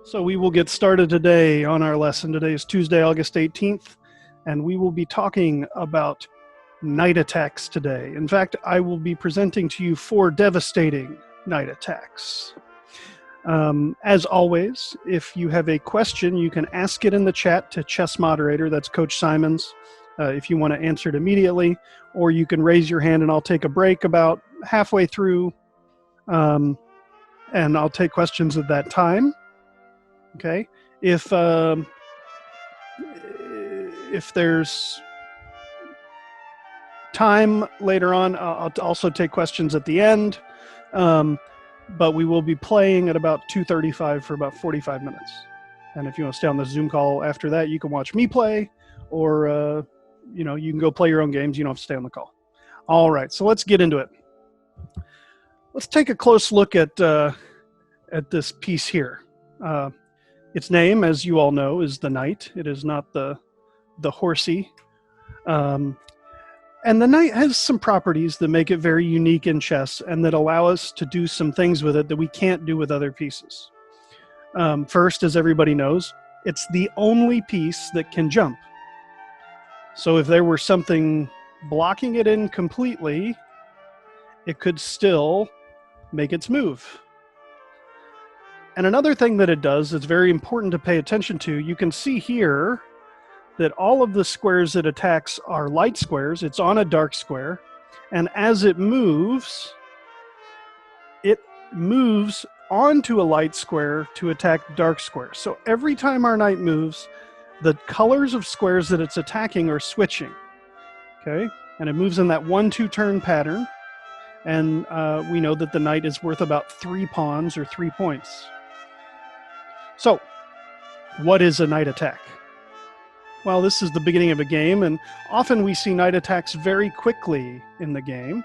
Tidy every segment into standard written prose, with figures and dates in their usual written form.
So we will get started today on our lesson. Today is Tuesday, August 18th, and we will be talking about night attacks today. In fact, I will be presenting to you 4 devastating night attacks. As always, if you have a question, you can ask it in the chat to Chess Moderator, that's Coach Simons, if you want to answer it immediately, or you can raise your hand and I'll take a break about halfway through, and I'll take questions at that time. Okay, if there's time later on, I'll also take questions at the end. But we will be playing at about 2:35 for about 45 minutes. And if you want to stay on the Zoom call after that, you can watch me play, or you can go play your own games. You don't have to stay on the call. All right, so let's get into it. Let's take a close look at this piece here. Its name, as you all know, is the knight. It is not the horsey. And the knight has some properties that make it very unique in chess and that allow us to do some things with it that we can't do with other pieces. First, as everybody knows, it's the only piece that can jump. So if there were something blocking it in completely, it could still make its move. And another thing that it does that's very important to pay attention to, you can see here that all of the squares it attacks are light squares. It's on a dark square. And as it moves onto a light square to attack dark squares. So every time our knight moves, the colors of squares that it's attacking are switching. Okay? And it moves in that 1-2 turn pattern. And we know that the knight is worth about 3 pawns or 3 points. So, what is a knight attack? Well, this is the beginning of a game, and often we see knight attacks very quickly in the game.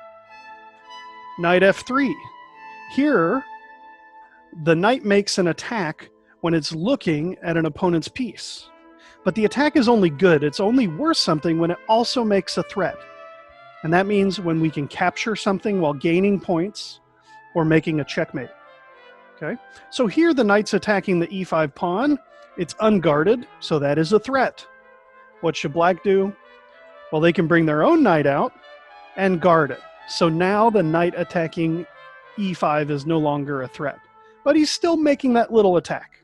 Knight f3. Here, the knight makes an attack when it's looking at an opponent's piece. But the attack is only good. It's only worth something when it also makes a threat. And that means when we can capture something while gaining points or making a checkmate. Okay? So here the knight's attacking the e5 pawn. It's unguarded, so that is a threat. What should black do? Well, they can bring their own knight out and guard it. So now the knight attacking e5 is no longer a threat. But he's still making that little attack.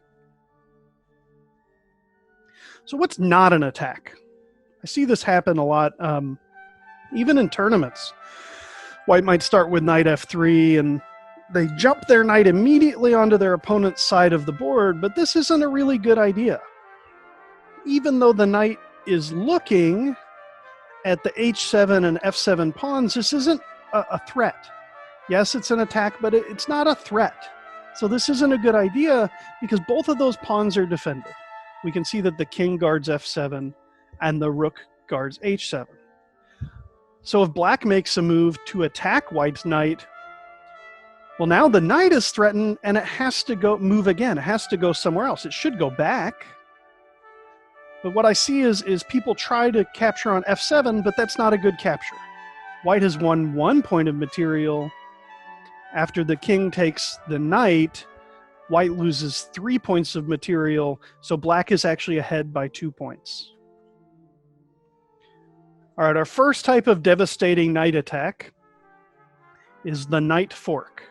So what's not an attack? I see this happen a lot, even in tournaments. White might start with knight f3 and they jump their knight immediately onto their opponent's side of the board, but this isn't a really good idea. Even though the knight is looking at the h7 and f7 pawns, this isn't a threat. Yes, it's an attack, but it's not a threat. So this isn't a good idea because both of those pawns are defended. We can see that the king guards f7 and the rook guards h7. So if black makes a move to attack white's knight, well, now the knight is threatened and it has to go move again. It has to go somewhere else. It should go back. But what I see is people try to capture on f7, but that's not a good capture. White has won 1 point of material. After the king takes the knight, white loses 3 points of material, so black is actually ahead by 2 points. All right, our first type of devastating knight attack is the knight fork.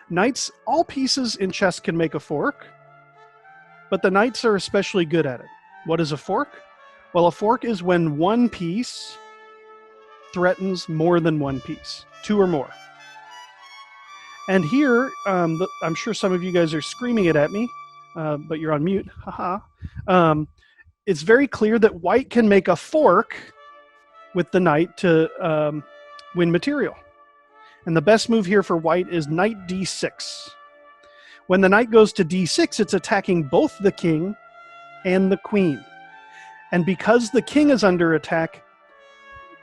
Knights, all pieces in chess can make a fork, but the knights are especially good at it. What is a fork? Well, a fork is when one piece threatens more than one piece, 2 or more. And here, I'm sure some of you guys are screaming it at me, but you're on mute. Haha. It's very clear that white can make a fork with the knight to win material. And the best move here for white is knight d6. When the knight goes to d6, it's attacking both the king and the queen. And because the king is under attack,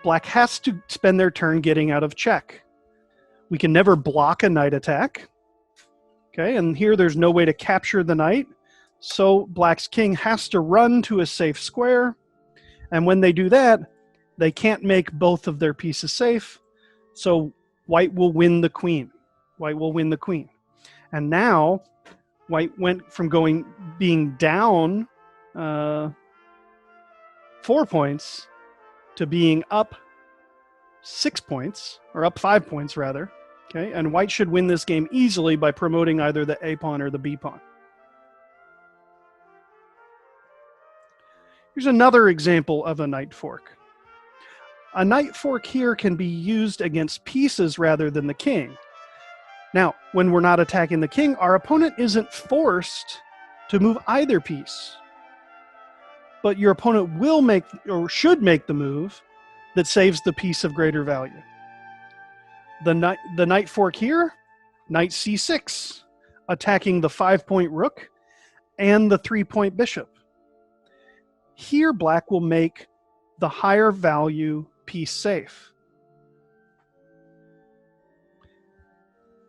black has to spend their turn getting out of check. We can never block a knight attack. Okay, and here there's no way to capture the knight. So black's king has to run to a safe square. And when they do that, they can't make both of their pieces safe. So white will win the queen. White will win the queen. And now White went from being down 4 points to being up 6 points, or up 5 points rather. Okay, and white should win this game easily by promoting either the A pawn or the B pawn. Here's another example of a knight fork. A knight fork here can be used against pieces rather than the king. Now, when we're not attacking the king, our opponent isn't forced to move either piece. But your opponent will make, or should make, the move that saves the piece of greater value. The knight fork here, knight c6, attacking the 5-point rook and the 3-point bishop. Here, black will make the higher value piece safe.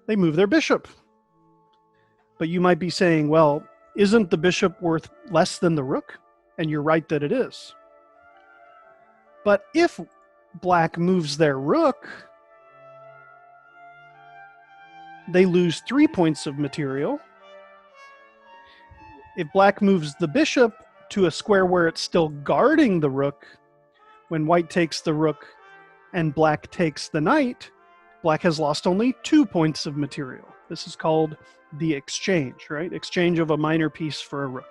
They move their bishop. But you might be saying, well, isn't the bishop worth less than the rook? And you're right that it is. But if black moves their rook, they lose 3 points of material. If black moves the bishop to a square where it's still guarding the rook, when white takes the rook and black takes the knight, black has lost only 2 points of material. This is called the exchange, right? Exchange of a minor piece for a rook.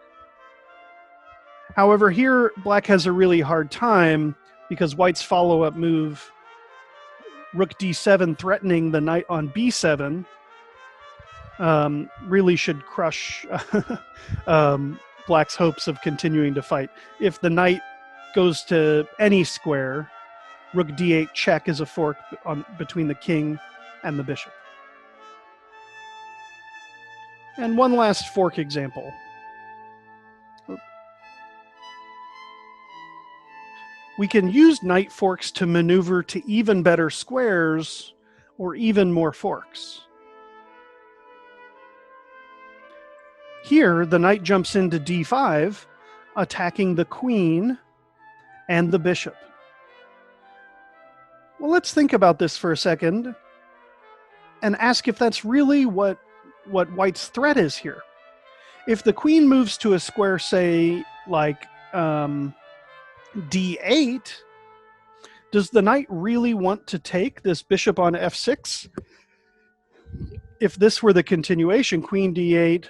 However, here black has a really hard time because white's follow-up move, rook d7, threatening the knight on b7, really should crush black's hopes of continuing to fight. If the knight goes to any square, rook d8 check is a fork between the king and the bishop. And one last fork example. We can use knight forks to maneuver to even better squares or even more forks. Here, the knight jumps into d5, attacking the queen and the bishop. Well, let's think about this for a second and ask if that's really what white's threat is here. If the queen moves to a square, say, like d8, does the knight really want to take this bishop on f6? If this were the continuation, queen d8,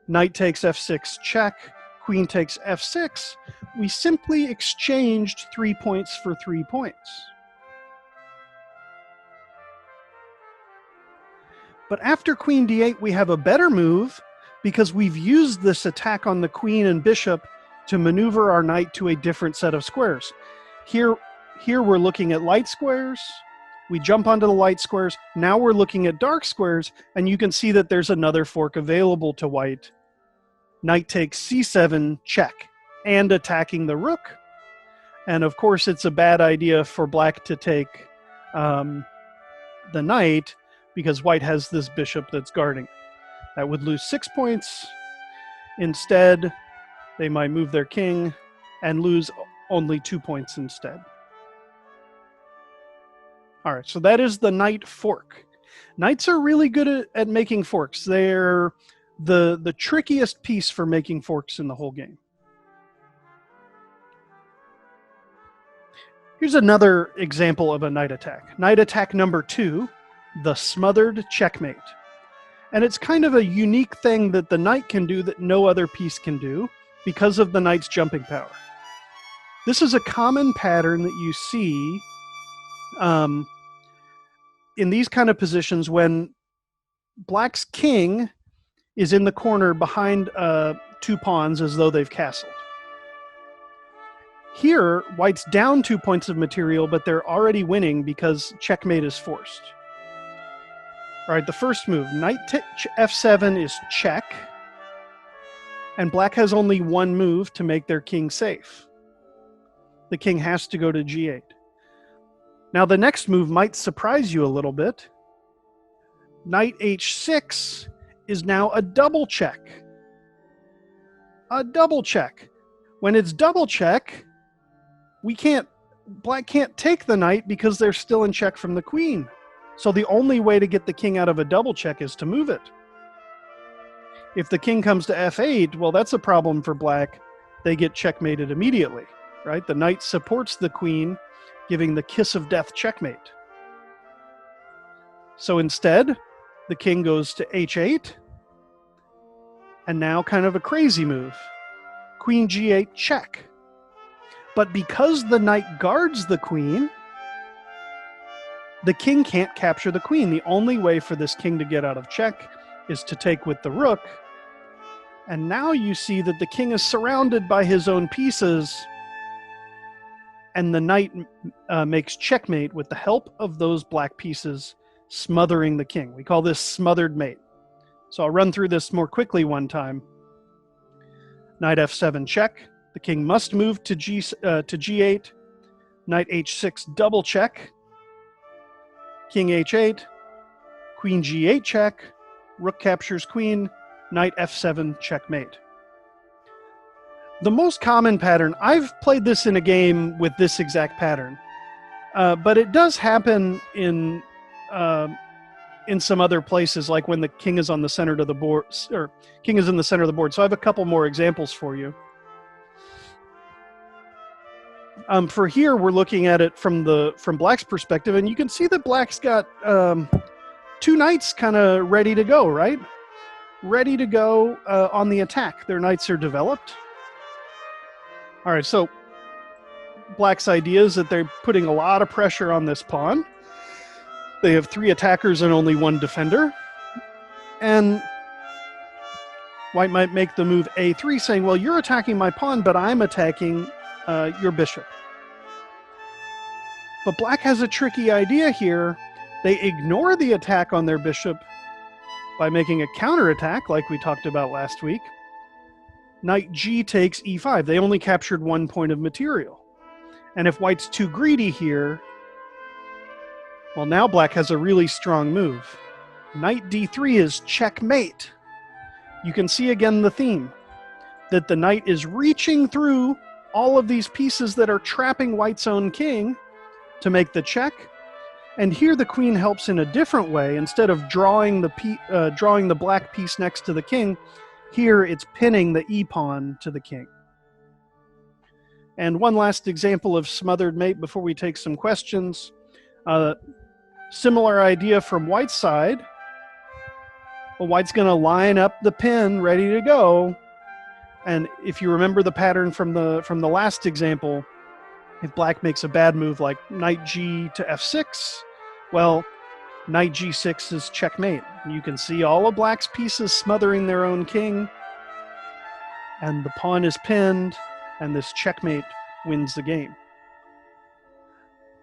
knight takes f6 check, queen takes f6, we simply exchanged 3 points for 3 points. But after queen d8, we have a better move because we've used this attack on the queen and bishop to maneuver our knight to a different set of squares. Here we're looking at light squares. We jump onto the light squares. Now we're looking at dark squares, and you can see that there's another fork available to white. Knight takes c7 check, and attacking the rook. And of course, it's a bad idea for black to take the knight because white has this bishop that's guarding. That would lose 6 points. Instead, they might move their king and lose only 2 points instead. All right, so that is the knight fork. Knights are really good at making forks. They're the trickiest piece for making forks in the whole game. Here's another example of a knight attack. Knight attack number 2, the smothered checkmate. And it's kind of a unique thing that the knight can do that no other piece can do because of the knight's jumping power. This is a common pattern that you see in these kind of positions when black's king is in the corner behind 2 pawns as though they've castled. Here, white's down 2 points of material, but they're already winning because checkmate is forced. All right, the first move, knight f7 is check, and black has only one move to make their king safe. The king has to go to g8. Now the next move might surprise you a little bit. Knight h6 is now a double check. A double check. When it's double check, black can't take the knight because they're still in check from the queen. So the only way to get the king out of a double check is to move it. If the king comes to f8, well, that's a problem for black. They get checkmated immediately, right? The knight supports the queen, giving the kiss of death checkmate. So instead, the king goes to h8, and now kind of a crazy move. Queen g8 check. But because the knight guards the queen, the king can't capture the queen. The only way for this king to get out of check is to take with the rook. And now you see that the king is surrounded by his own pieces, and the knight makes checkmate with the help of those black pieces, smothering the king. We call this smothered mate. So I'll run through this more quickly one time. Knight f7 check. The king must move to g8. Knight h6 double check. King h8. Queen g8 check. Rook captures queen. Knight f7 checkmate. The most common pattern, I've played this in a game with this exact pattern, but it does happen in some other places, like when the king is on the center of the board, or king is in the center of the board. So I have a couple more examples for you. For here, we're looking at it from black's perspective, and you can see that black's got two knights kind of ready to go, right? Ready to go on the attack. Their knights are developed. All right, so black's idea is that they're putting a lot of pressure on this pawn. They have 3 attackers and only 1 defender. And white might make the move a3, saying, well, you're attacking my pawn, but I'm attacking your bishop. But black has a tricky idea here. They ignore the attack on their bishop by making a counterattack, like we talked about last week. Knight g takes e5. They only captured 1 point of material. And if white's too greedy here, well, now black has a really strong move. Knight d3 is checkmate. You can see again the theme, that the knight is reaching through all of these pieces that are trapping white's own king to make the check. And here the queen helps in a different way. Instead of drawing the black piece next to the king, here it's pinning the e-pawn to the king. And one last example of smothered mate before we take some questions. Similar idea from white's side. Well, white's going to line up the pin ready to go. And if you remember the pattern from the last example, if black makes a bad move like knight g to f6, well, knight g6 is checkmate. You can see all of black's pieces smothering their own king, and the pawn is pinned, and this checkmate wins the game.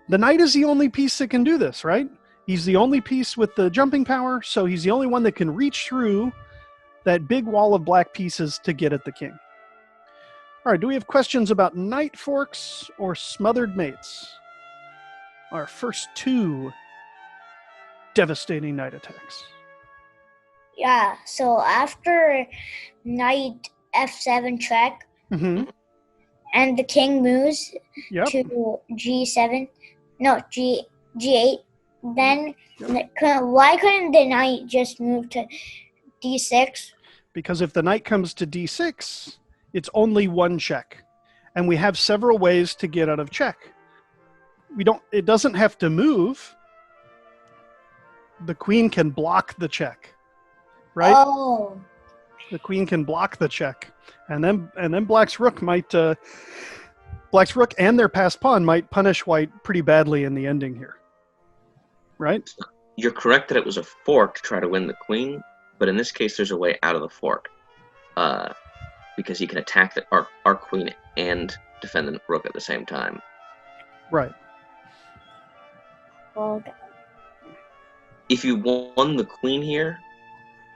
The knight is the only piece that can do this, right? He's the only piece with the jumping power, so he's the only one that can reach through that big wall of black pieces to get at the king. All right, do we have questions about knight forks or smothered mates? Our first 2 devastating knight attacks. Yeah, so after knight f7 check, and the king moves to g7, no, g8, then why couldn't the knight just move to d6? Because if the knight comes to d6, it's only 1 check. And we have several ways to get out of check. It doesn't have to move. The queen can block the check, right? Oh. The queen can block the check, and then black's rook and their passed pawn might punish white pretty badly in the ending here, right? You're correct that it was a fork to try to win the queen, but in this case, there's a way out of the fork, because you can attack our queen and defend the rook at the same time. Right. Okay. If you won the queen here,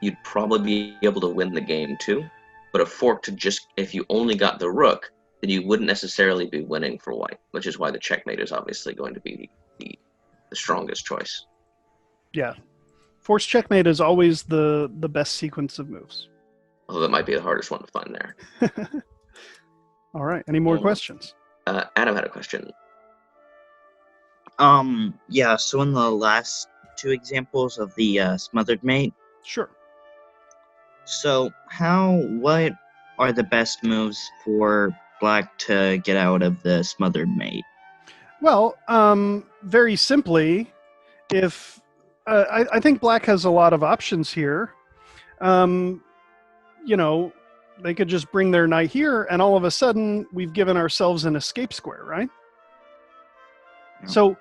you'd probably be able to win the game too. But a fork if you only got the rook, then you wouldn't necessarily be winning for white, which is why the checkmate is obviously going to be the strongest choice. Yeah. Forced checkmate is always the best sequence of moves. Although that might be the hardest one to find there. All right. Any more questions? Adam had a question. Yeah, so in the last 2 examples of the smothered mate, Sure. So what are the best moves for black to get out of the smothered mate? Well, very simply, if I think black has a lot of options here. You know, they could just bring their knight here, and all of a sudden, we've given ourselves an escape square, right? Yeah. So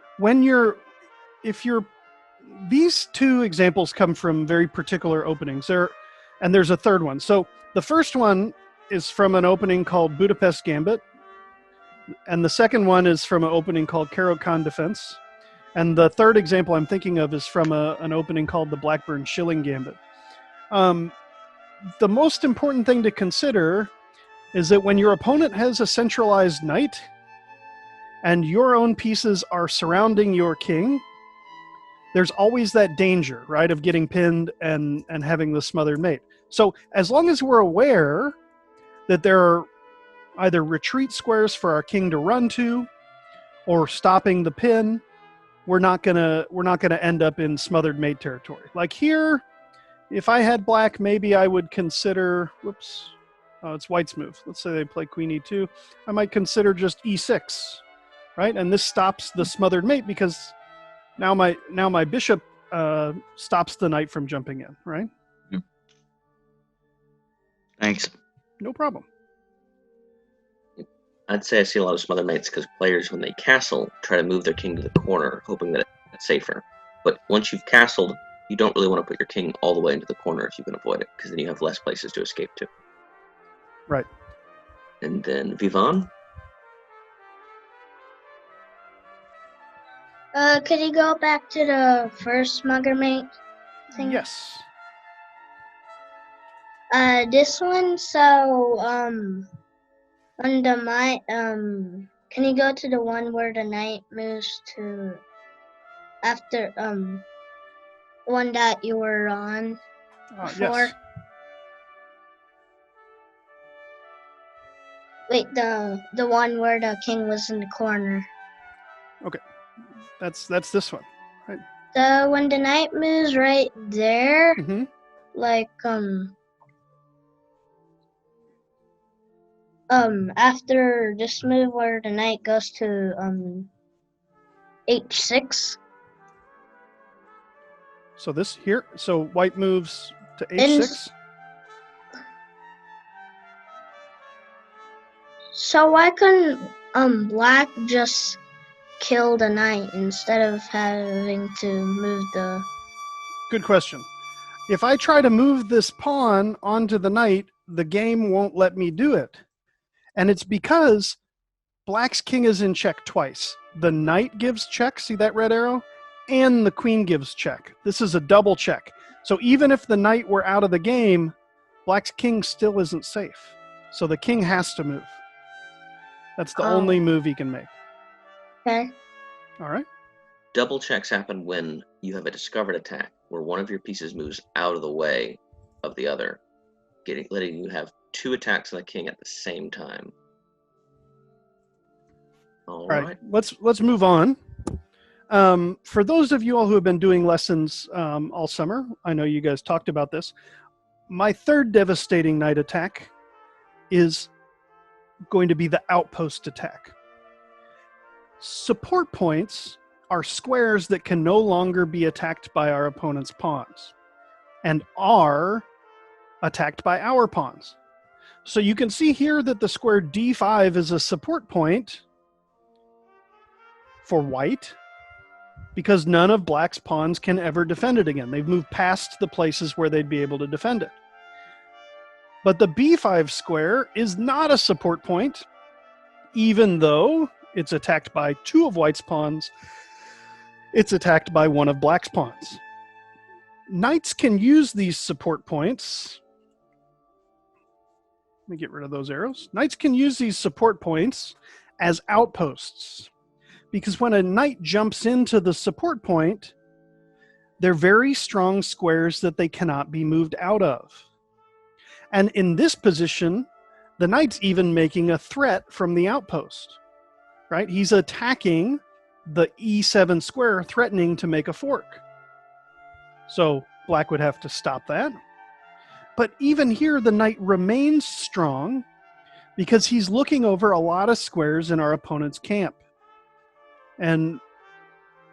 these two examples come from very particular openings. And there's a third one. So the first one is from an opening called Budapest Gambit, and the second one is from an opening called Caro-Kann Defense. And the third example I'm thinking of is from an opening called the Blackburn Shilling Gambit. The most important thing to consider is that when your opponent has a centralized knight and your own pieces are surrounding your king, there's always that danger, right, of getting pinned and having the smothered mate. So as long as we're aware that there are either retreat squares for our king to run to or stopping the pin, we're not gonna end up in smothered mate territory. Like here, if I had black, maybe I would consider, it's white's move. Let's say they play queen e2. I might consider just e6, right? And this stops the smothered mate because now my bishop stops the knight from jumping in, right? Thanks. No problem. I'd say I see a lot of smothered mates because players, when they castle, try to move their king to the corner, hoping that it's safer. But once you've castled, you don't really want to put your king all the way into the corner if you can avoid it, because then you have less places to escape to. Right. And then Vivan? Could you go back to the first smothered mate thing? Yes. This one, so, on the knight, can you go to the one where the knight moves to after, the one that you were on before? Yes. Wait, the one where the king was in the corner. Okay. That's this one. Right. So when the knight moves right there, Mm-hmm. like, after this move where the knight goes to h6. So this here, so white moves to h6. So why couldn't black just kill the knight instead of having to move the... Good question. If I try to move this pawn onto the knight, the game won't let me do it. And it's because black's king is in check twice. The knight gives check, see that red arrow? And the queen gives check. This is a double check. So even if the knight were out of the game, black's king still isn't safe. So the king has to move. That's the only move he can make. Okay. All right. Double checks happen when you have a discovered attack where one of your pieces moves out of the way of the other, letting you have two attacks on the king at the same time. All right. Let's move on. For those of you all who have been doing lessons all summer, I know you guys talked about this. My third devastating knight attack is going to be the outpost attack. Support points are squares that can no longer be attacked by our opponent's pawns and are attacked by our pawns. So you can see here that the square d5 is a support point for white because none of black's pawns can ever defend it again. They've moved past the places where they'd be able to defend it. But the b5 square is not a support point, even though it's attacked by two of white's pawns. It's attacked by one of black's pawns. Knights can use these support points. Let me get rid of those arrows. Knights can use these support points as outposts, because when a knight jumps into the support point, they're very strong squares that they cannot be moved out of. And in this position, the knight's even making a threat from the outpost, right? He's attacking the e7 square, threatening to make a fork. So black would have to stop that. But even here, the knight remains strong because he's looking over a lot of squares in our opponent's camp. And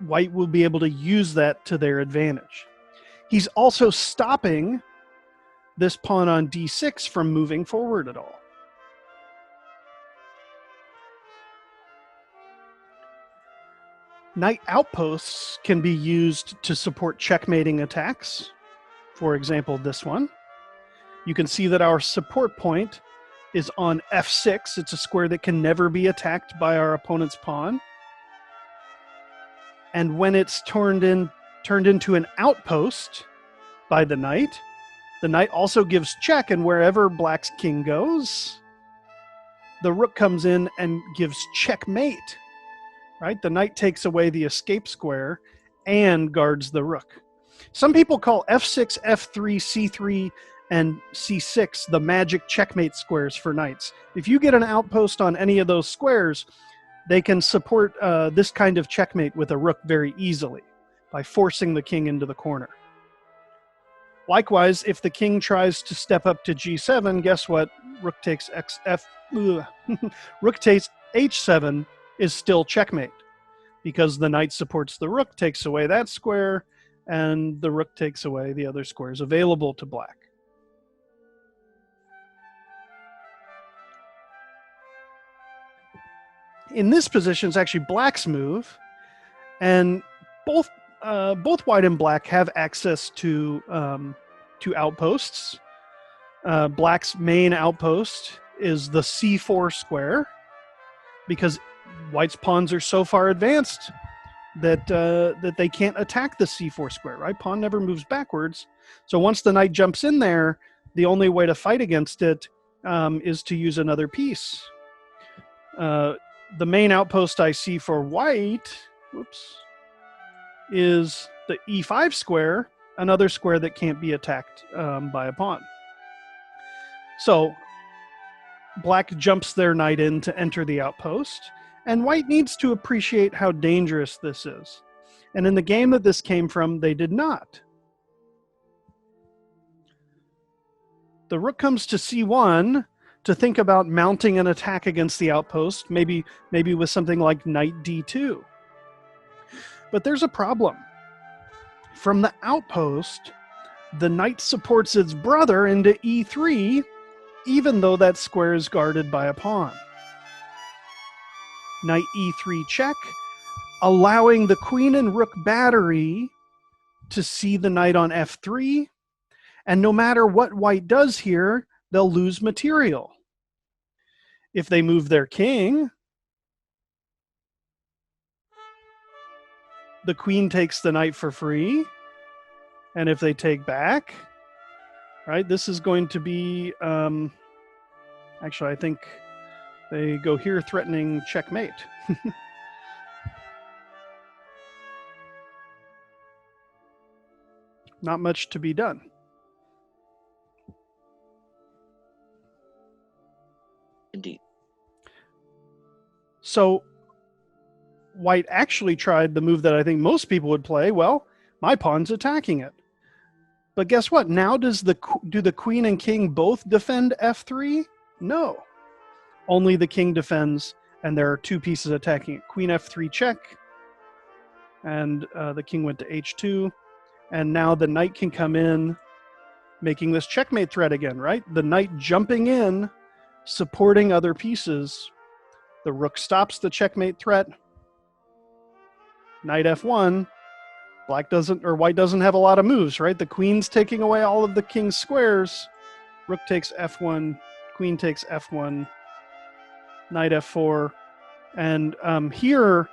white will be able to use that to their advantage. He's also stopping this pawn on d6 from moving forward at all. Knight outposts can be used to support checkmating attacks. For example, this one. You can see that our support point is on f6. It's a square that can never be attacked by our opponent's pawn. And when it's turned into an outpost by the knight also gives check, and wherever black's king goes, the rook comes in and gives checkmate. Right? The knight takes away the escape square and guards the rook. Some people call f6, f3, c3, and c6 the magic checkmate squares for knights. If you get an outpost on any of those squares, they can support this kind of checkmate with a rook very easily by forcing the king into the corner. Likewise, if the king tries to step up to g7, guess what? Rook takes rook takes h7 is still checkmate, because the knight supports the rook, takes away that square, and the rook takes away the other squares available to black. In this position, it's actually black's move, and both white and black have access to outposts. Black's main outpost is the c4 square, because white's pawns are so far advanced that they can't attack the c4 square, right? Pawn never moves backwards. So once the knight jumps in there, the only way to fight against it is to use another piece. The main outpost I see for white, is the e5 square, another square that can't be attacked by a pawn. So black jumps their knight in to enter the outpost, and white needs to appreciate how dangerous this is. And in the game that this came from, they did not. The rook comes to c1 to think about mounting an attack against the outpost, maybe with something like knight d2. But there's a problem. From the outpost, the knight supports its brother into e3, even though that square is guarded by a pawn. Knight e3 check, allowing the queen and rook battery to see the knight on f3, and no matter what white does here, they'll lose material. If they move their king, the queen takes the knight for free, and if they take back, right, this is going to be, actually I think they go here threatening checkmate. Not much to be done. Indeed. So white actually tried the move that I think most people would play. Well, my pawn's attacking it. But guess what? Now do the queen and king both defend f3? No. Only the king defends, and there are two pieces attacking it. Queen f3 check, and the king went to h2. And now the knight can come in, making this checkmate threat again, right? The knight jumping in, supporting other pieces. The rook stops the checkmate threat. Knight f1. White doesn't have a lot of moves, right? The queen's taking away all of the king's squares. Rook takes f1, queen takes f1, knight f4. And here,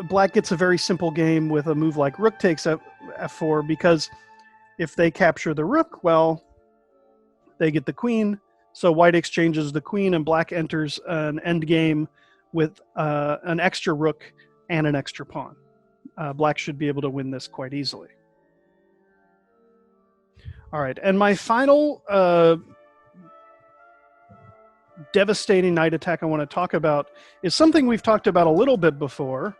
black gets a very simple game with a move like rook takes f4, because if they capture the rook, well, they get the queen. So white exchanges the queen, and black enters an endgame with an extra rook and an extra pawn. Black should be able to win this quite easily. All right, and my final devastating knight attack I want to talk about is something we've talked about a little bit before,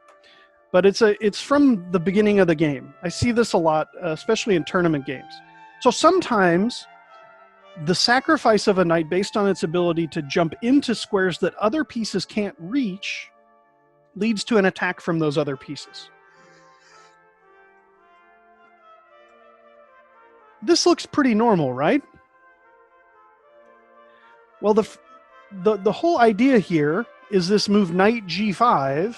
but it's from the beginning of the game. I see this a lot, especially in tournament games. So sometimes the sacrifice of a knight based on its ability to jump into squares that other pieces can't reach leads to an attack from those other pieces. This looks pretty normal, right? Well, the whole idea here is this move knight g5,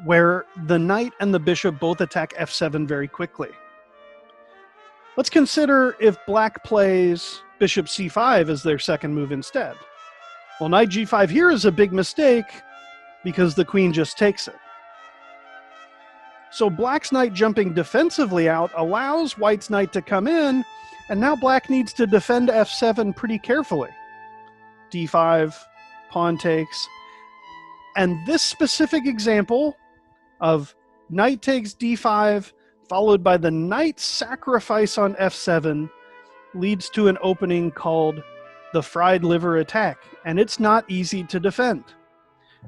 where the knight and the bishop both attack f7 very quickly. Let's consider if black plays bishop c5 as their second move instead. Well, knight g5 here is a big mistake because the queen just takes it. So black's knight jumping defensively out allows white's knight to come in, and now black needs to defend f7 pretty carefully. d5, pawn takes. And this specific example of knight takes d5 followed by the knight sacrifice on f7 leads to an opening called the fried liver attack, and it's not easy to defend.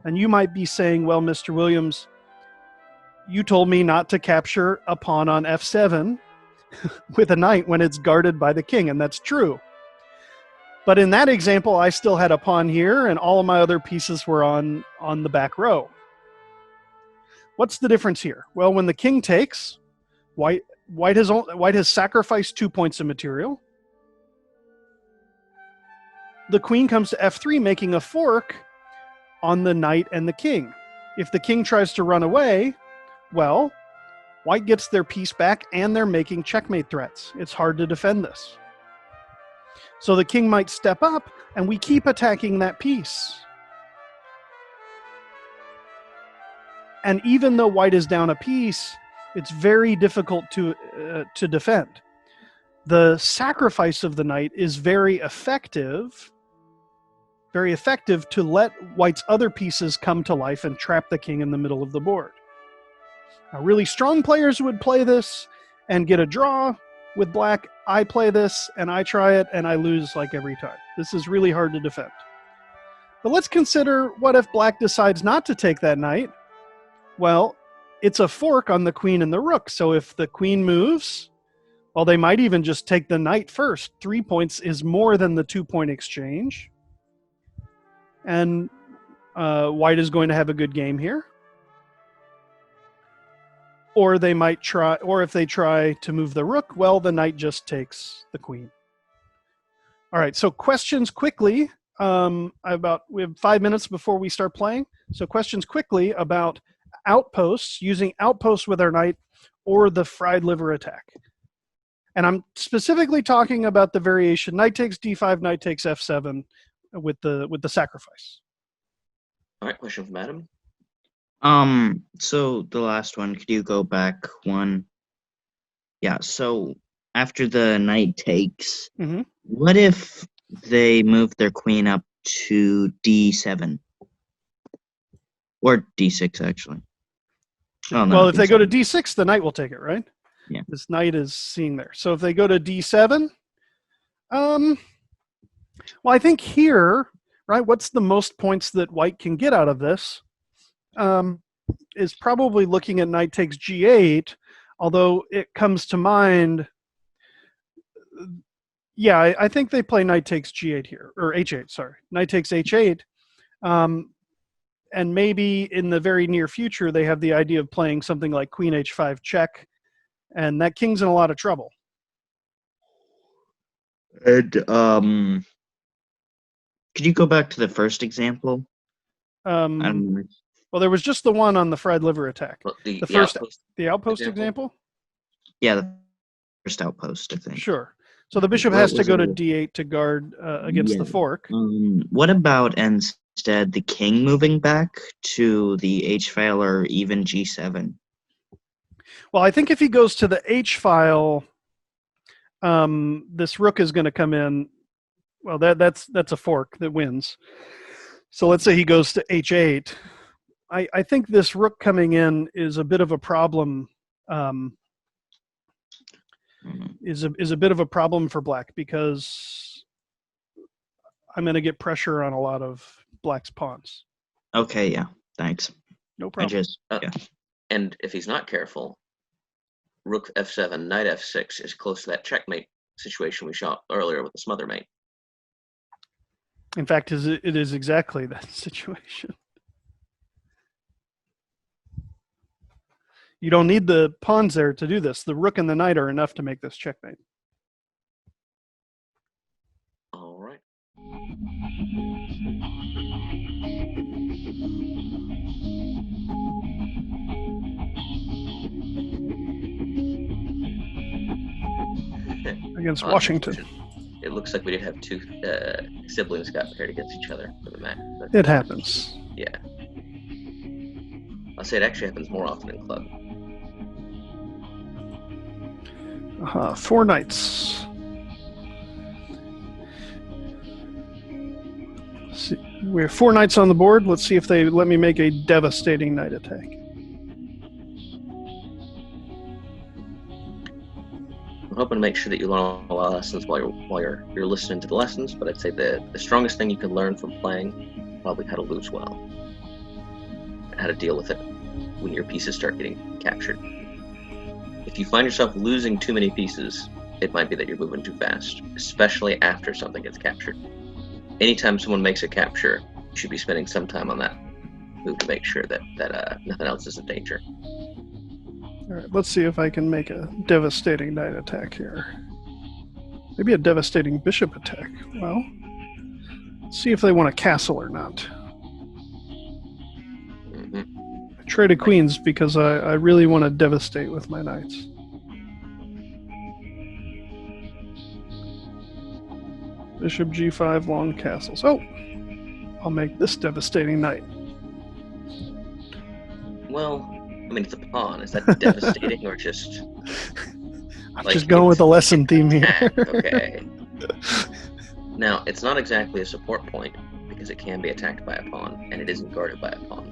And you might be saying, well, Mr. Williams, you told me not to capture a pawn on f7 with a knight when it's guarded by the king, and that's true. But in that example, I still had a pawn here, and all of my other pieces were on the back row. What's the difference here? Well, when the king takes, white has sacrificed 2 points of material. The queen comes to f3, making a fork on the knight and the king. If the king tries to run away, well, white gets their piece back and they're making checkmate threats. It's hard to defend this. So the king might step up and we keep attacking that piece. And even though white is down a piece, it's very difficult to defend. The sacrifice of the knight is very effective to let white's other pieces come to life and trap the king in the middle of the board. Now, really strong players would play this and get a draw with black. I play this and I try it and I lose like every time. This is really hard to defend. But let's consider, what if black decides not to take that knight? Well, it's a fork on the queen and the rook. So if the queen moves, well, they might even just take the knight first. 3 points is more than the 2-point exchange. And white is going to have a good game here. Or they might try, or if they try to move the rook, well, the knight just takes the queen. All right, so questions quickly. We have 5 minutes before we start playing. So questions quickly about outposts, using outposts with our knight, or the fried liver attack. And I'm specifically talking about the variation knight takes d5, knight takes f7 with the sacrifice. All right, question from Adam. So the last one, could you go back one? Yeah, so after the knight takes, what if they move their queen up to d7? Or d6, actually. Oh, no, Well, if they go to d7. d6, the knight will take it, right? Yeah. This knight is seeing there. So if they go to d7, well, I think here, right, what's the most points that white can get out of this? Is probably looking at knight takes g8, although it comes to mind, yeah, I think they play knight takes g8 here, or h8, sorry. Knight takes h8, and maybe in the very near future, they have the idea of playing something like queen h5 check, and that king's in a lot of trouble. And, could you go back to the first example? Well, there was just the one on the fried liver attack. Well, the Outpost example? Yeah, the first outpost, I think. Sure. So the bishop What has to was go to it? d8 to guard against the fork. What about instead the king moving back to the h file or even g7? Well, I think if he goes to the h file, this rook is going to come in. Well, that's a fork that wins. So let's say he goes to h8. I think this rook coming in is a bit of a problem. Is a bit of a problem for black, because I'm going to get pressure on a lot of black's pawns. Okay, yeah, thanks. No I problem. just, yeah. And if he's not careful, rook f7, knight f6 is close to that checkmate situation we shot earlier with the smother mate. In fact, it is exactly that situation. You don't need the pawns there to do this. The rook and the knight are enough to make this checkmate. All right. Against Washington. It looks like we did have two siblings got paired against each other for the match. It happens. Yeah. I'll say it actually happens more often in club. 4 knights. See, we have 4 knights on the board. Let's see if they let me make a devastating knight attack. I'm hoping to make sure that you learn a lot of lessons while you're listening to the lessons, but I'd say the strongest thing you can learn from playing, probably how to lose well. And how to deal with it when your pieces start getting captured. If you find yourself losing too many pieces, it might be that you're moving too fast, especially after something gets captured. Anytime someone makes a capture, you should be spending some time on that move to make sure that nothing else is in danger. All right, let's see if I can make a devastating knight attack here. Maybe a devastating bishop attack. Well, let's see if they want a castle or not. Mm-hmm. I traded queens because I really want to devastate with my knights. Bishop g5, long castles. Oh, I'll make this devastating knight. Well, I mean, it's a pawn. Is that devastating or just... I'm just going with the lesson theme here. Okay. Now, it's not exactly a support point because it can be attacked by a pawn and it isn't guarded by a pawn.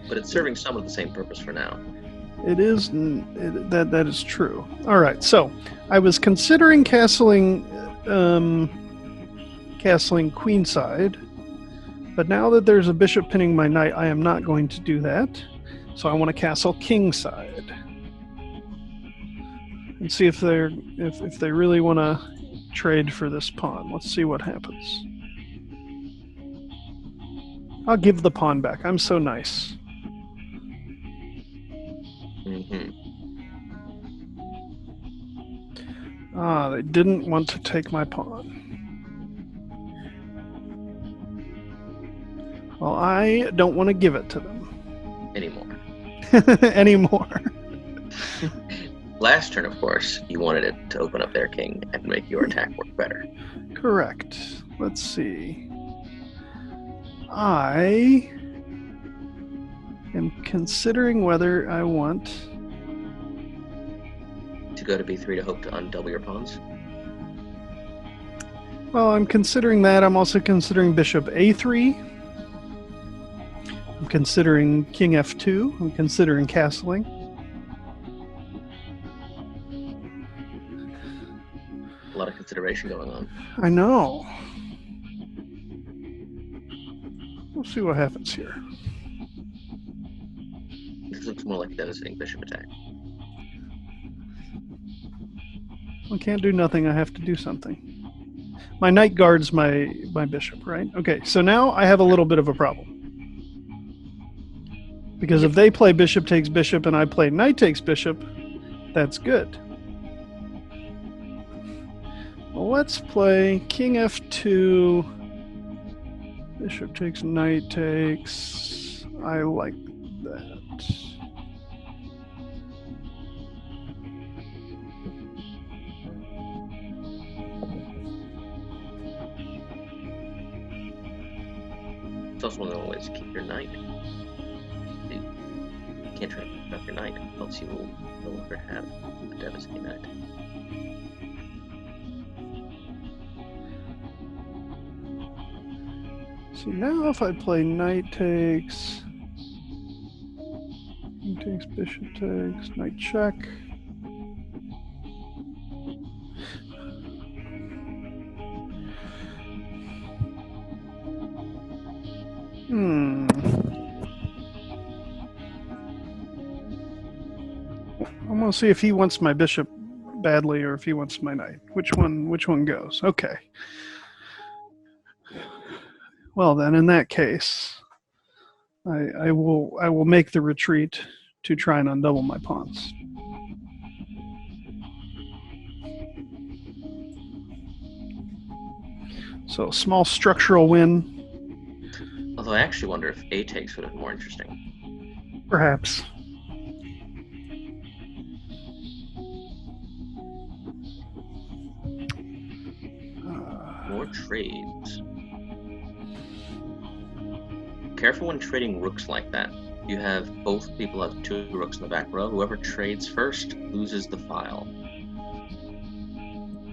But it's serving some of the same purpose for now. It is. That is true. All right. So I was considering castling queenside, but now that there's a bishop pinning my knight, I am not going to do that. So I want to castle kingside and see if they really want to trade for this pawn. Let's see what happens. I'll give the pawn back. I'm so nice. Mm-hmm. They didn't want to take my pawn. Well, I don't want to give it to them anymore. Last turn, of course, you wanted it to open up their king and make your attack work better. Correct. Let's see. I am considering whether I want to go to b3 to hope to undouble your pawns. Well, I'm considering that. I'm also considering bishop a3. I'm considering king f2. I'm considering castling. A lot of consideration going on. I know. We'll see what happens here. This looks more like a devastating bishop attack. I can't do nothing. I have to do something. My knight guards my bishop, right? Okay, so now I have a little bit of a problem. Because if they play bishop takes bishop and I play knight takes bishop, that's good. Well, let's play king f2, bishop takes, knight takes. I like that. It's also one of the ways to keep your knight. You can't try to pick up your knight, else you will no longer have a devastating knight. See, now if I play knight takes, king takes, bishop takes, knight check. I'm We'll see if he wants my bishop badly or if he wants my knight. Which one goes? Okay. Well then, in that case, I will make the retreat to try and undouble my pawns. So small structural win. Although I actually wonder if A takes would have been more interesting. Perhaps. More trades. Careful when trading rooks like that. You have both people have 2 rooks in the back row. Whoever trades first loses the file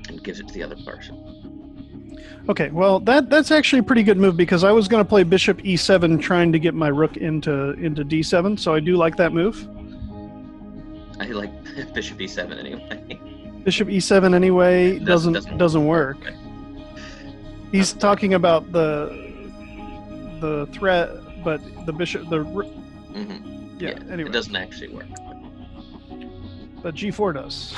and gives it to the other person. Okay, well that's actually a pretty good move because I was going to play bishop e7 trying to get my rook into d7, so I do like that move. I like bishop e7 anyway. Bishop e7 anyway doesn't work. He's talking about the threat, but the bishop Mm-hmm. yeah. Anyway, it doesn't actually work. But g4 does.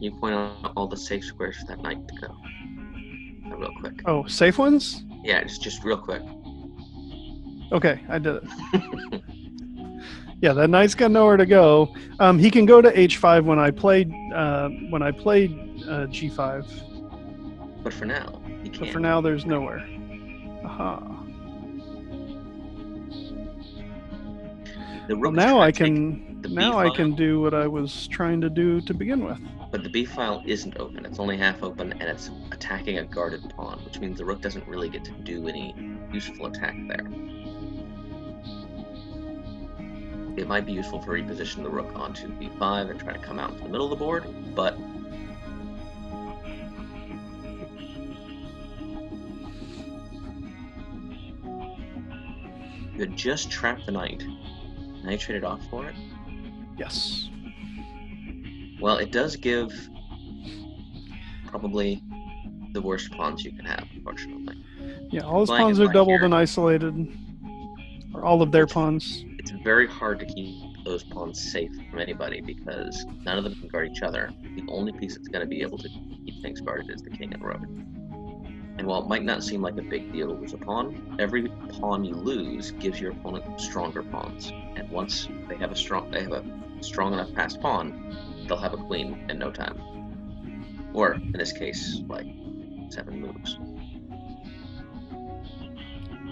You point out all the safe squares for that knight to go. Real quick. Oh, safe ones? Yeah, just real quick. Okay, I did it. Yeah, that knight's got nowhere to go. He can go to h5 when I played g5. But for now, he can't. But for now, there's nowhere. Aha. The Well, rook now I is trying to can take the now B I file, can do what I was trying to do to begin with. But the B file isn't open. It's only half open, and it's attacking a guarded pawn, which means the rook doesn't really get to do any useful attack there. It might be useful to reposition the rook onto b5 and try to come out into the middle of the board, but you had just trapped the knight. Now you traded off for it? Yes. Well, it does give probably the worst pawns you can have, unfortunately. Yeah, all his Flying pawns is are right doubled here. and isolated. Or all of their pawns. It's very hard to keep those pawns safe from anybody because none of them can guard each other. The only piece that's going to be able to keep things guarded is the king and rook. And while it might not seem like a big deal to lose a pawn, every pawn you lose gives your opponent stronger pawns. And once they have a strong enough passed pawn, they'll have a queen in no time. Or in this case, like 7 moves.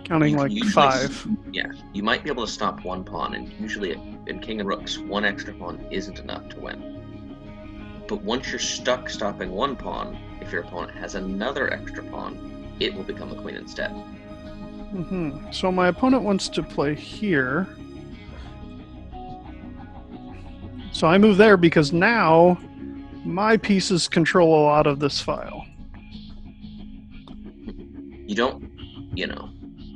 Counting You can like usually 5. Yeah, you might be able to stop one pawn, and usually in king and rooks, one extra pawn isn't enough to win. But once you're stuck stopping one pawn, if your opponent has another extra pawn, it will become the queen instead. Mm-hmm. So my opponent wants to play here. So I move there because now my pieces control a lot of this file. You don't,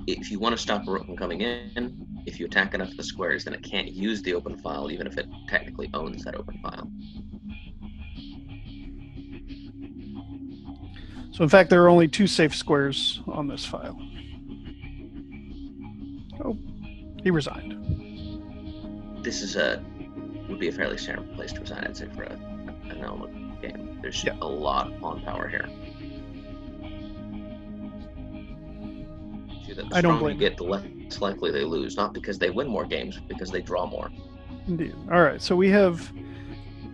if you want to stop a rook from coming in, if you attack enough of the squares, then it can't use the open file, even if it technically owns that open file. So in fact, there are only 2 safe squares on this file. Oh, he resigned. This would be a fairly standard place to resign, I'd say, for an element game. There's a lot of pawn power here. The I don't stronger blame you get, the less likely they lose. Not because they win more games, but because they draw more. Indeed. All right, so we have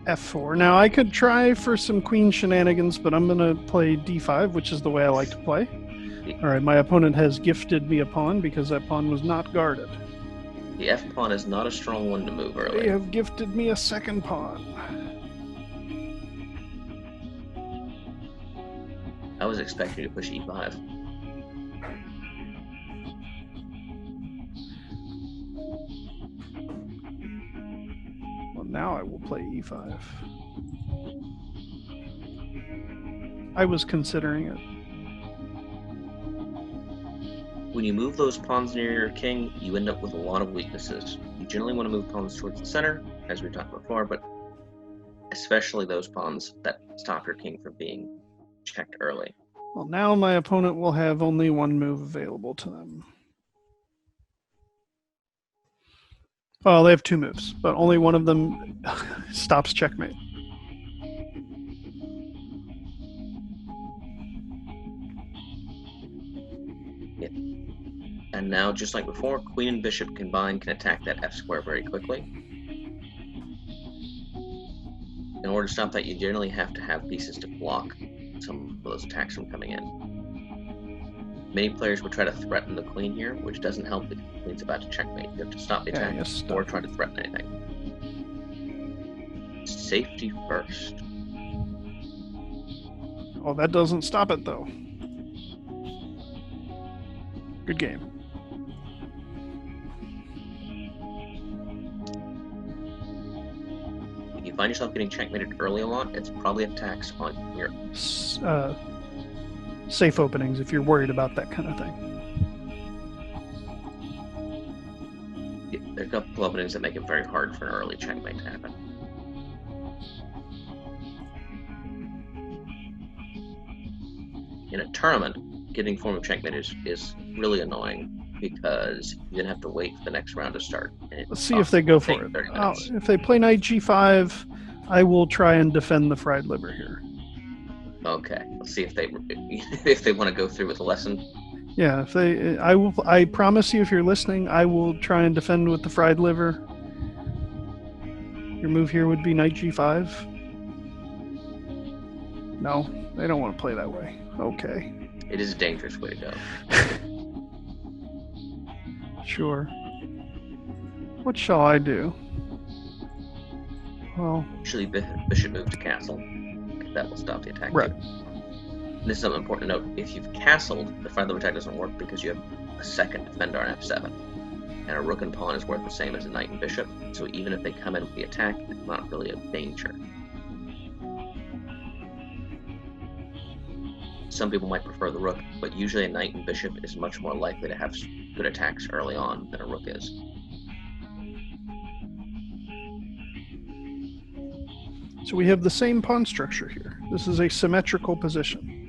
f4. Now I could try for some queen shenanigans, but I'm going to play d5, which is the way I like to play. All right, my opponent has gifted me a pawn because that pawn was not guarded. The f pawn is not a strong one to move early. They have gifted me a second pawn. I was expecting you to push e5. Well, now I will play e5. I was considering it. When you move those pawns near your king, you end up with a lot of weaknesses. You generally want to move pawns towards the center, as we talked before, but especially those pawns that stop your king from being checked early. Well, now my opponent will have only one move available to them. Well, they have two moves, but only one of them stops checkmate. Yeah. And now, just like before, queen and bishop combined can attack that f square very quickly. In order to stop that, you generally have to have pieces to block some of those attacks from coming in. Many players would try to threaten the queen here, which doesn't help if the queen's about to checkmate. You have to stop the attack or try to threaten anything. Safety first. Oh, that doesn't stop it, though. Good game. If you find yourself getting checkmated early on, it's probably attacks on your safe openings if you're worried about that kind of thing. There are a couple openings that make it very hard for an early checkmate to happen. In a tournament, getting form of checkmate is really annoying because you then have to wait for the next round to start. Let's see if they go for it. If they play knight g5, I will try and defend the fried liver here. Okay, let's see if they want to go through with the lesson. Yeah, if they, I promise you, if you're listening, I will try and defend with the fried liver. Your move here would be knight g5. No, they don't want to play that way. Okay. It is a dangerous way to go. Sure. What shall I do? Well, usually bishop move to castle. That will stop the attack. Right. This is something important to note. If you've castled, the fried liver attack doesn't work because you have a second defender on f7. And a rook and pawn is worth the same as a knight and bishop. So even if they come in with the attack, it's not really a danger. Some people might prefer the rook, but usually a knight and bishop is much more likely to have good attacks early on than a rook is. So we have the same pawn structure here. This is a symmetrical position.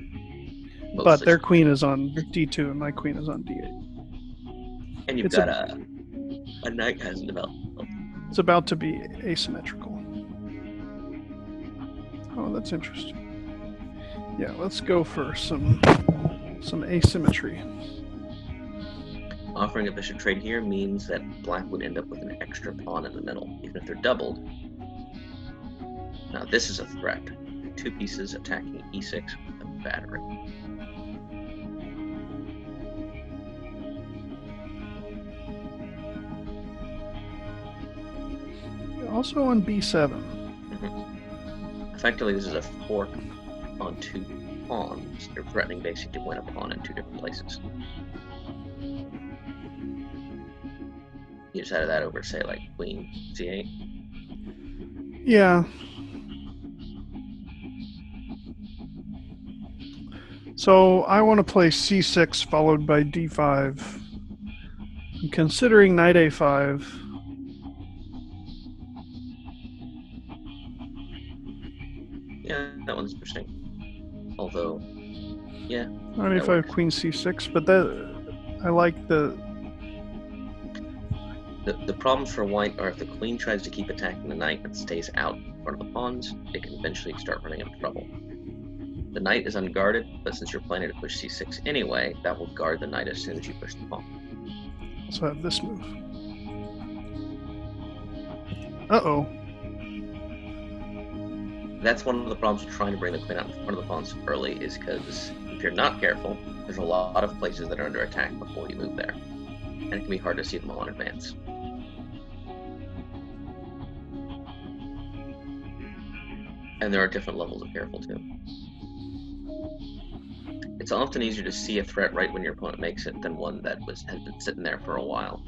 Mostly. But their queen is on d2 and my queen is on d8. And you've got a knight hasn't developed. It's about to be asymmetrical. Oh, that's interesting. Yeah, let's go for some asymmetry. Offering a bishop trade here means that black would end up with an extra pawn in the middle, even if they're doubled. Now this is a threat. Two pieces attacking e6 with a battery. Also on b7. Effectively, this is a fork on two pawns. They're threatening basically to win a pawn in two different places. You decided that over, say, like queen c8? Yeah. So I want to play c6 followed by d5. I'm considering knight a5. Yeah, that one's interesting. Although, yeah. Knight a5, queen c6, but that I like the problems for white are if the queen tries to keep attacking the knight and stays out in front of the pawns, it can eventually start running into trouble. The knight is unguarded, but since you're planning to push c6 anyway, that will guard the knight as soon as you push the pawn. Also have this move. Uh-oh. That's one of the problems with trying to bring the queen out in front of the pawns early, is because if you're not careful, there's a lot of places that are under attack before you move there. And it can be hard to see them all in advance. And there are different levels of careful too. It's often easier to see a threat right when your opponent makes it than one that has been sitting there for a while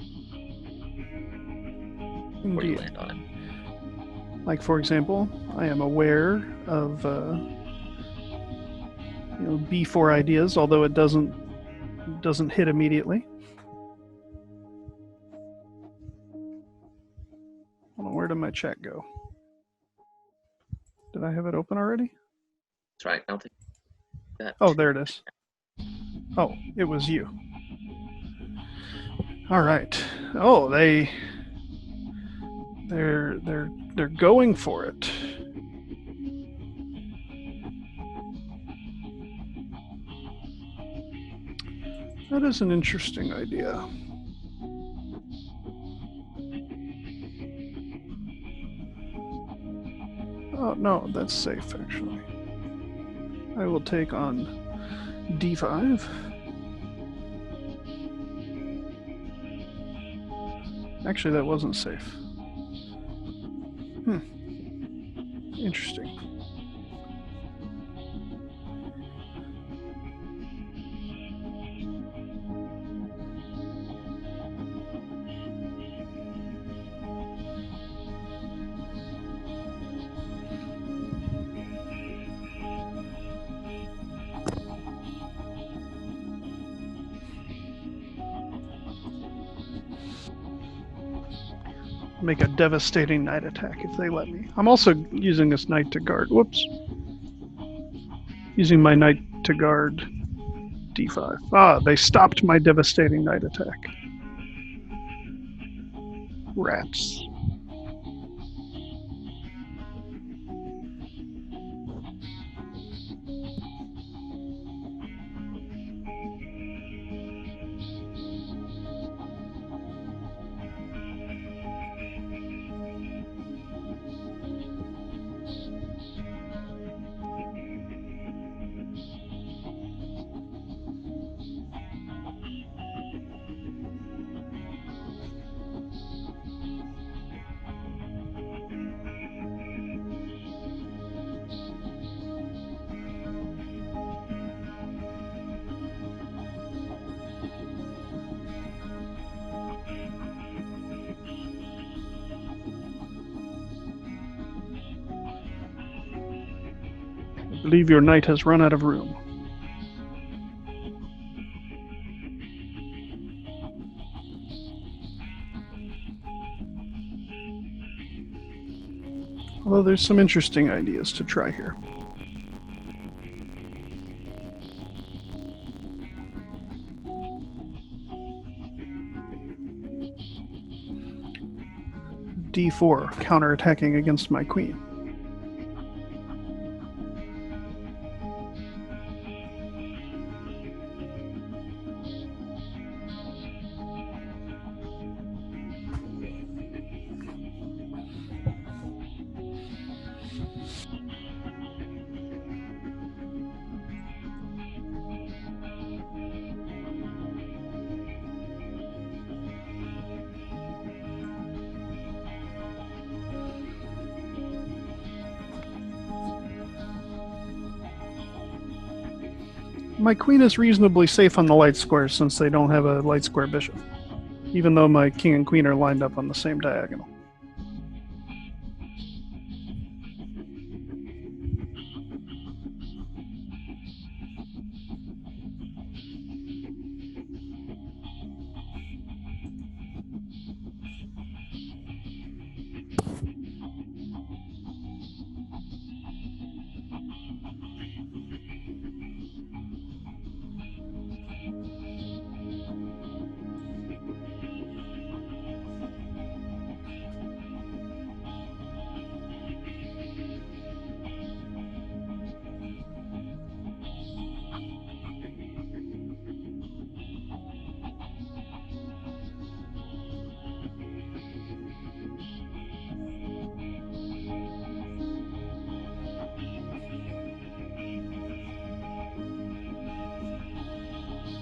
before you land on it. Like, for example, I am aware of b4 ideas, although it doesn't hit immediately. Hold on, where did my chat go? Did I have it open already? That's right. That Oh, there it is. Oh, it was you. All right. Oh, they're going for it. That is an interesting idea. Oh, no, that's safe, actually. I will take on d5. Actually, that wasn't safe. Interesting. Make a devastating knight attack if they let me. I'm also using this knight to guard. Whoops. Using my knight to guard d5. Ah, they stopped my devastating knight attack. Rats. I believe your knight has run out of room. Although there's some interesting ideas to try here. d4, counterattacking against my queen. My queen is reasonably safe on the light square since they don't have a light square bishop, even though my king and queen are lined up on the same diagonal.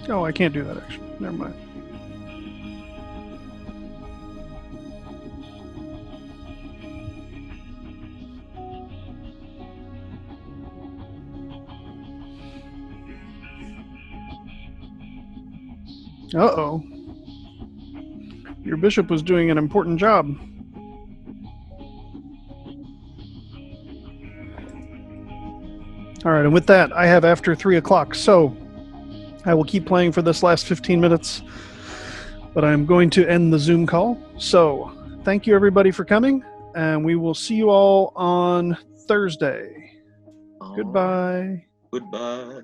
Oh, I can't do that actually. Never mind. Uh-oh. Your bishop was doing an important job. All right, and with that, I have after 3 o'clock, so I will keep playing for this last 15 minutes, but I'm going to end the Zoom call. So thank you, everybody, for coming, and we will see you all on Thursday. Goodbye. Goodbye.